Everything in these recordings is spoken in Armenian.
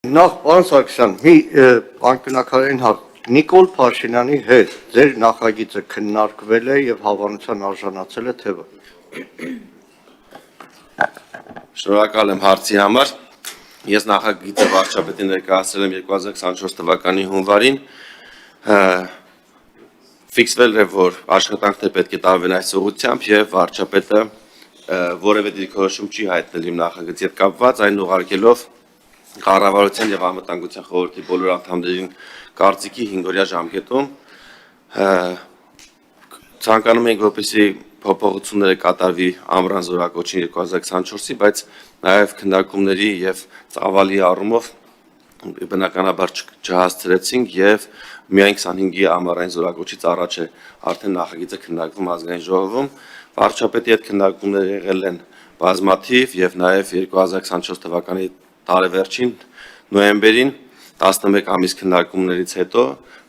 Նախ պարոն Սարգսյան, մի անկյունակարային հարց, Նիկոլ Փաշինյանի հետ ձեր նախագիծը քննարկվել է եւ հավանության արժանացել է թե ոչ։ Շնորհակալ եմ հարցի համար։ Ես նախագիծը վարչապետին ներկայացրել եմ 2024 թվականի հունվարին։ Ֆիքսվել է, որ աշխատանքներ պետք է տարվեն այս ուղղությամբ եւ վարչապետը որևէ դիրքորոշում չի հայտնել իմ նախագծի հետ կապված, այն ուղարկելով Կառավարության եւ Անվտանգության խորհրդի բոլոր անդամներին կարծիքի 5-օրյա ժամկետում ցանկանում ենք, որպեսզի փոփոխությունները կատարվի ամռան զորակոչին 2024-ի, բայց նաեւ քննարկումների եւ ծավալի առումով բնականաբար չհասցրեցինք եւ միայն 25-ի ամառային զորակոչից առաջ է արդեն նախագիծը քննարկվում ազգային ժողովում։ Վարչապետի հետ քննարկումներ եղել են բազմաթիվ եւ նաեւ 2024 թվականի տարեվերջին նոյեմբերին 11 ամիս քննարկումներից հետո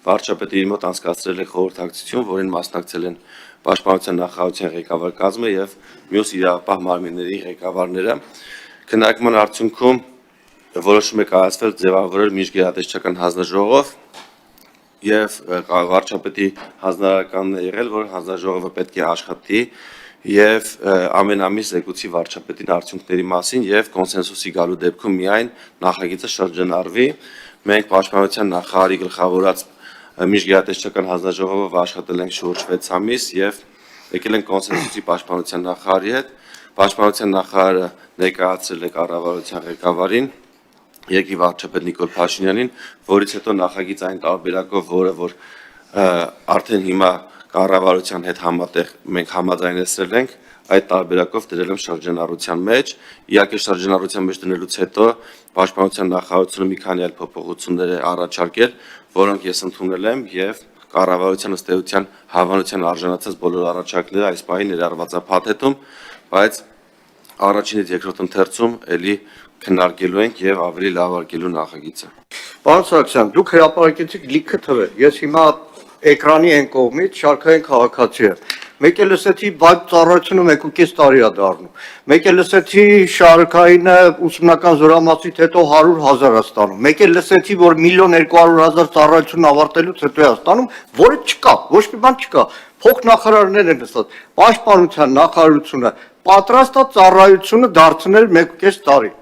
վարչապետը իր մոտ անցկացրել է խորհրդակցություն, որին մասնակցել են Պաշտպանության նախարարության ղեկավար կազմը եւ մյուս իրավապահ մարմինների ղեկավարները։ Քննարկման արդյունքում որոշում է կայացվել ձևավորել միջգերատեսչական հանձնաժողով եւ վարչապետի հանձնարարականն է եղել, որ հանձնաժողովը պետք է աշխատի եւ ամեն ամիս զեկուցի վարչապետին արդյունքների մասին եւ կոնսենսուսի գալու դեպքում միայն նախագիծը շրջանառվի։ Մենք Պաշտպանության նախարարի գլխավորած միջգերատեսչական հանձնաժողովով աշխատել ենք շուրջ 6 ամիս եւ եկել ենք կոնսենսուսի Պաշտպանության նախարարի հետ։ Պաշտպանության նախարարը ներկայացրել է կառավարության ղեկավարին Երկրի վարչապետ Նիկոլ Փաշինյանին, որից հետո նախագիծ այն տարբերակով, որը որ արդեն հիմա կառավարության հետ համատեղ մենք համաձայնեցրել ենք, այդ տարբերակով դրել եմ շրջանառության մեջ։ Իհարկե շրջանառության մեջ դնելուց հետո Պաշտպանության նախարարությունը մի քանի այլ փոփոխություններ է առաջարկել, որոնք ես ընդունել եմ եւ կառավարության ըստ էության հավանության արժանացած բոլոր առաջարկները այս պահին ներառված է փաթեթում, բայց առաջինից երկրորդ ընթերցում էլի քննարկելու ենք եւ ավելի լավարկելու նախագիծը։ Պարոն Սարգսյան, դուք հրապարակեցիք լիքը թվեր։ Ես հիմա էկրանի այն կողմից շարքային քաղաքացի եմ։ Մեկ էլ լսեցի, բայց ծառայությունը 1.5 տարի է դառնում։ Մեկ էլ լսեցի շարքայինը ուսումնական զորամասից հետո 100,000 է ստանում։ Մեկ էլ լսեցի, որ 1.200,000 ծառայություն ավարտելուց հետո է ստանում, որը չկա, ոչ մի բան չկա։ Փոխնախարարներ են ասած, Պաշտպանության նախարարությունը պատրաստ է ծառայությունը դարձնել 1.5 տարի։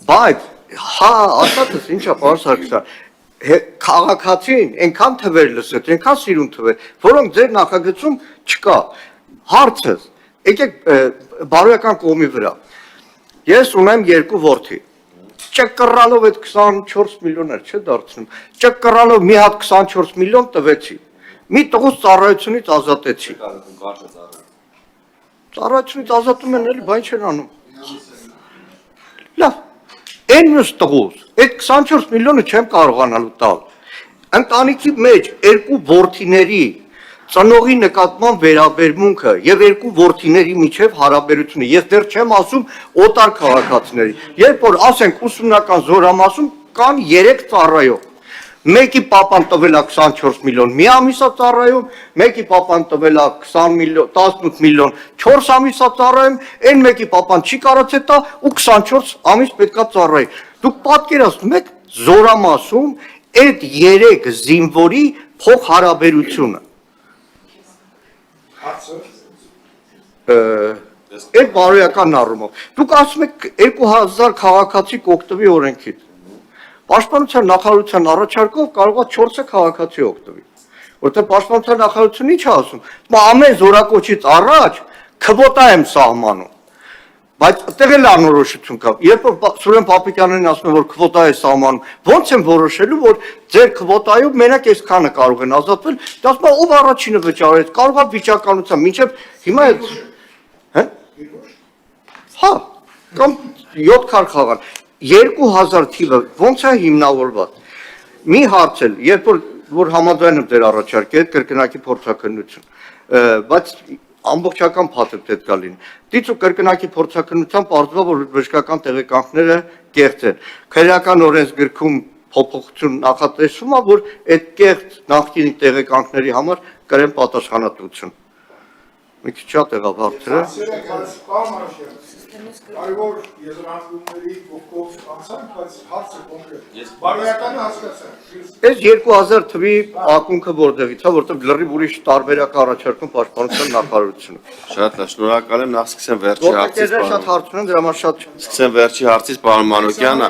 Բայց հա, ասածս ինչա, պարոն Սարգսյան, քաղաքացին այնքան թվեր լսեց, այնքան սիրուն թվեր, որոնք ձեր նախագծում չկա։ Հարցս, եկեք բարոյական կողմի վրա։ Ես ունեմ 2 որդի։ Ճկռալով այդ 24 միլիոններ չէ դարձնում։ Ճկռալով մի հատ 24 միլիոն տվեցի։ Մի տղուս ծառայությունից ազատեցի։ Ծառայությունից ազատում են էլի, բան չեն անում։ Լավ, այն մյուս տղուս, այդ 24 միլիոնը չեմ կարողանալու տալ։ Ընտանիքի մեջ 2 որդիների ծնողի նկատմամբ վերաբերմունքը եւ 2 որդիների միջև հարաբերությունը։ Ես դեռ չեմ ասում օտար քաղաքացիների։ Երբ որ ասենք ուսումնական զորամասում կան 3 ծառայող, մեկի պապան տվել է 24 միլիոն մի ամիսա ծառայում, մեկի պապան տվել է 20 միլիոն, 18 միլիոն 4 ամիսա ծառայում, այն մեկի պապան չի կարողացել տա ու 24 ամիս պետքա ծառայի։ Դուք պատկերացնում եք զորամասում այդ 3 զինվորի փոխհարաբերությունը։ Այդ բարոյական առումով։ Դուք ասում եք 2000 քաղաքացի կօգտվի օրենքից։ Պաշտպանության նախարարության առաջարկով կարող է 4 քաղաքացի օգտվի։ Որտեղ Պաշտպանության նախարարությունը ինչ է ասում։ Ամեն զորակոչից առաջ քվոտա եմ սահմանում։ Բայց այդտեղ էլ անորոշություն կա։ Երբ որ Սուրեն Պապիկյանին ասում են, որ քվոտա է սահմանում, ո՞նց են որոշելու, որ ձեր քվոտայով մենակ այսքանը կարող են ազատվել։ Դա ասում է, ով առաջինը վճարեց, կարող է վիճականությամբ, մինչև հիմա է։ Հա, կամ 7 քար խաղան։ 2000 թիվը ո՞նց է հիմնավորված։ Մի հարց էլ, երբ որ համաձայն եմ դեր առաջարկել կրկնակի փորձաքննություն, բայց ամբողջական փաթեթ պետք է լինի։ Դիցու կրկնակի փորձաքննության պարզվում որ բժշկական տեղեկանքները կեղծ են։ Քրեական օրենսգրքում փոփոխություն նախատեսվում է, որ այդ կեղծ նախկին տեղեկանքների համար կրեն պատասխանատվություն։ Մի քիչ շատ եղավ հարցերը։ Այոր եզրանկումների կողքով անցանք, բայց հարցը կոնկրետ։ Բարոյականը հասկացանք։ Այս 2000 թվի ակունքը որտեղից է, որտեղ լրիվ ուրիշ տարբերակ առաջարկում պաշտպանության նախարարությունը։ Շատ լավ, շնորհակալ եմ, նախ սկսեմ վերջի հարցից, Որտեղ շատ հարց ունեն, դրա համար շատ սկսեմ վերջի հարցից, պարոն Մանուկյան,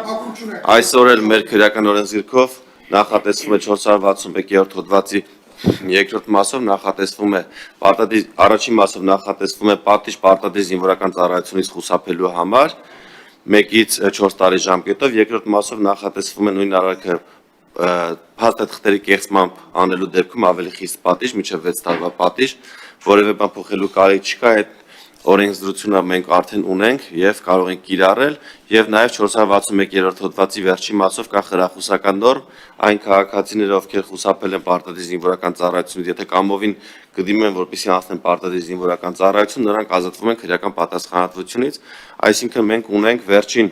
այսօր էլ մեր քրեական օրենսգիրքով նախատեսվում է 461-րդ հոդվածի երկրորդ մասով նախատեսվում է պարտադիր առաջին մասով նախատեսվում է պատիժ պարտադիր զինվորական ծառայությունից խուսափելու համար 1-ից 4 տարի ժամկետով, երկրորդ մասով նախատեսվում է նույն արարքը փաստաթղթերի կեղծմամբ անելու դեպքում ավելի խիստ պատիժ, մինչև 6 տարվա պատիժ, որևէ բան փոխելու կարիք չկա, այդ օրենսդրությունը մենք արդեն ունենք եւ կարող ենք կիրառել եւ նաեւ 461-րդ հոդվածի վերջի մասով կա խրախուսական նորմ այն քաղաքացիները, ովքեր խուսափել են պարտադիր զինվորական ծառայությունից, եթե կամովին կդիմեն, որպեսզի անցնեն պարտադիր զինվորական ծառայություն, նրանք ազատվում են քրեական պատասխանատվությունից, այսինքն մենք ունենք վերջին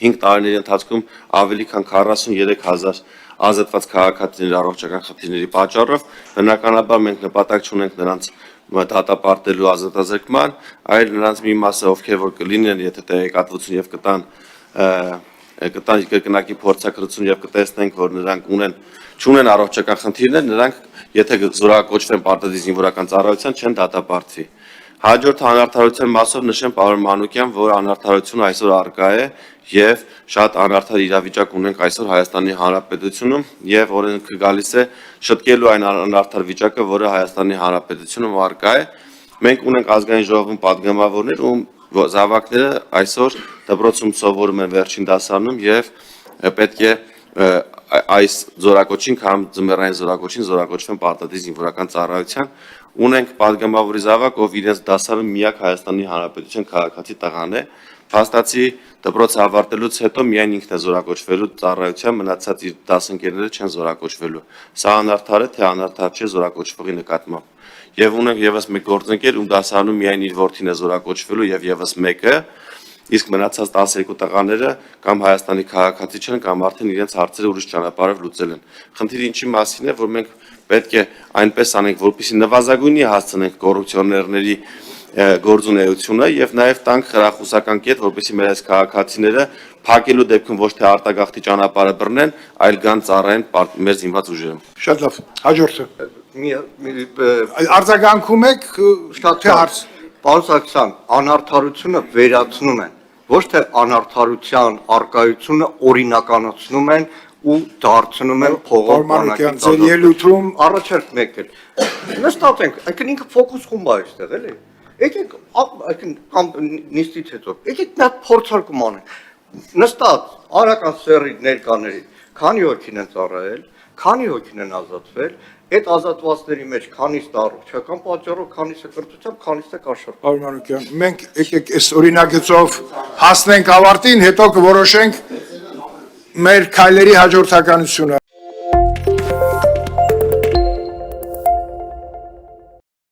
5 տարիների ընթացքում ավելի քան 43000 ազատված քաղաքացիների առողջական խնդիրների պատճառով, բնականաբար մենք նպատակ չունենք նրանց դատապարտելու ազատազրկման, այլ նրանց մի մասը, ովքեր որ կլինեն, եթե տեղեկատվություն եւ կտան կրկնակի փորձակրություն եւ կտեսնենք, որ նրանք չունեն առողջական խնդիրներ, նրանք եթե զորակոչվեն պարտադիր զինվորական ծառայության, չեն դատապարտվի։ Հաջորդ անարդարության մասով նշեմ, պարոն Մանուկյան, որ անարդարությունը այսօր առկա է եւ շատ անարդար իրավիճակ ունենք այսօր Հայաստանի Հանրապետությունում եւ օրենքը գալիս է շտկելու այն անարդար վիճակը, որը Հայաստանի Հանրապետությունում առկա է։ Մենք ունենք ազգային ժողովում падգամավորներ, ում զավակները այսօր դպրոցում սովորում են վերջին դասարանում եւ պետք է այս զորակոչին կամ ձմեռային զորակոչին զորակոչվեն պարտադիր զինվորական ծառայության ունենք падգամավորի զավակ, ով իրենց դասարանում միակ Հայաստանի Հանրապետության քաղաքացի տղան է, փաստացի դպրոցը ավարտելուց հետո միայն ինքն է զորակոչվելու ծառայության, մնացած իր դասընկերները չեն զորակոչվելու։ Սա անարդար է, թե անարդար չէ զորակոչվողի նկատմամբ։ Եվ ունենք եւս մեկ գործընկեր, ում դասարանում միայն իր որդին է զորակոչվելու եւ եւս մեկը, իսկ մնացած 12 տղաները կամ Հայաստանի քաղաքացի չեն կամ արդեն իրենց հարցերը ուրիշ ճանապարհով լուծել են։ Խնդիրը ինչի մասին է, որ մենք պետք է այնպես անենք, որպեսզի նվազագույնի հասցնենք կոռուպցիոներների գործունեությունը եւ նաեւ տանք խրախուսական կետ, որպեսզի մեր այս քաղաքացիները փակելու դեպքում ոչ թե արտագաղթի ճանապարհը բռնեն, այլ գան ծառայեն մեր զինված ուժերում։ Շատ լավ, հաջորդը։ մի Արձագանքում եք շատ թե հարց։ Պարոն Սարգսյան, անարդարությունը վերացնում են, ոչ թե անարդարության արկայությունը օրինականացնում են ու դարձնում են Պարոն ձեր ելույթում առաջարկ մեկ էլ։ Նստած ենք, այսինքն ինքը ֆոկուս խումբ է այստեղ, էլի։ Եկեք, կամ նիստից հետո, եկեք նա փորձարկում անենք։ Նստած արական սերի ներկաների, քանի հոգին են ծառայել, քանի հոգին են ազատվել, այդ ազատվածների մեջ քանիսը առողջական պատճառով, քանիսը կրթությամբ, քանիսը կաշառք։ Պարոն Մանուկյան, մենք եկեք այս օրինագծով հասնենք ավարտին, հետո կորոշենք մեր քայլերի հաջորդականությունը։